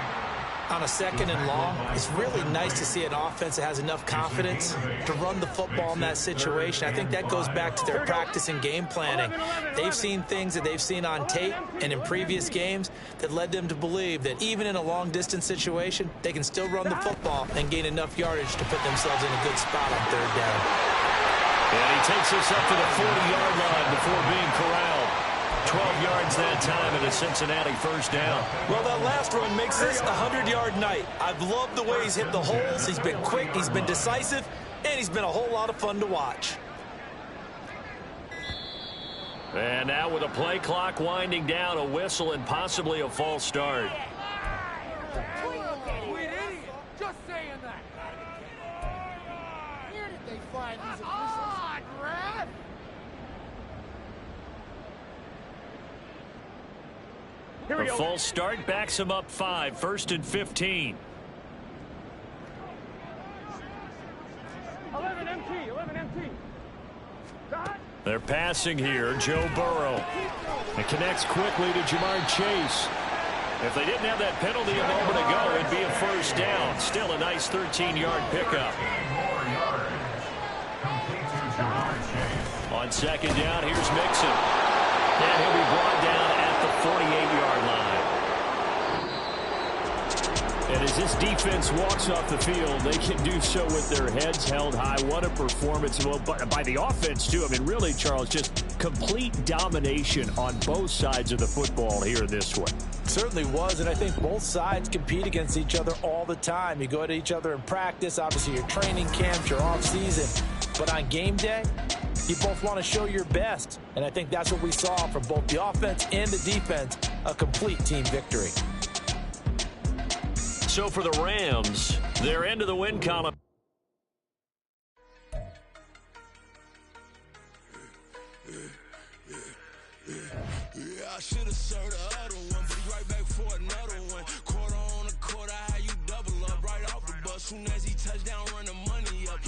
On a second and long, it's really nice to see an offense that has enough confidence to run the football in that situation. I think that goes back to their practice and game planning. They've seen things that they've seen on tape and in previous games that led them to believe that even in a long-distance situation, they can still run the football and gain enough yardage to put themselves in a good spot on third down. And he takes us up to the 40-yard line before being corralled. 12 yards that time and a Cincinnati first down. Well, that last run makes this a 100-yard night. I've loved the way he's hit the holes. He's been quick, he's been decisive, and he's been a whole lot of fun to watch. And now with a play clock winding down, a whistle and possibly a false start. Just saying that. Where did they find these officials? On, ref! Here we A go. false start backs him up 5, 1st and 15. 11 MT, 11 MT. They're passing here. Joe Burrow. It connects quickly to Jamar Chase. If they didn't have that penalty a moment ago, it'd be a first down. Still a nice 13-yard pickup. On second down, here's Mixon. And he'll be brought down at the 48-yard line. And as this defense walks off the field, they can do so with their heads held high. What a performance. Well, by the offense, too. I mean, really, Charles, just complete domination on both sides of the football here in this one. Certainly was, and I think both sides compete against each other all the time. You go at each other in practice, obviously your training camps, your off-season. But on game day, you both want to show your best. And I think that's what we saw from both the offense and the defense, a complete team victory. So for the Rams, they're into the win column. I should have served the other one, but he's right back for another one. Quarter on a quarter, how you double up right off the bus. Soon as he touched down, run the money up.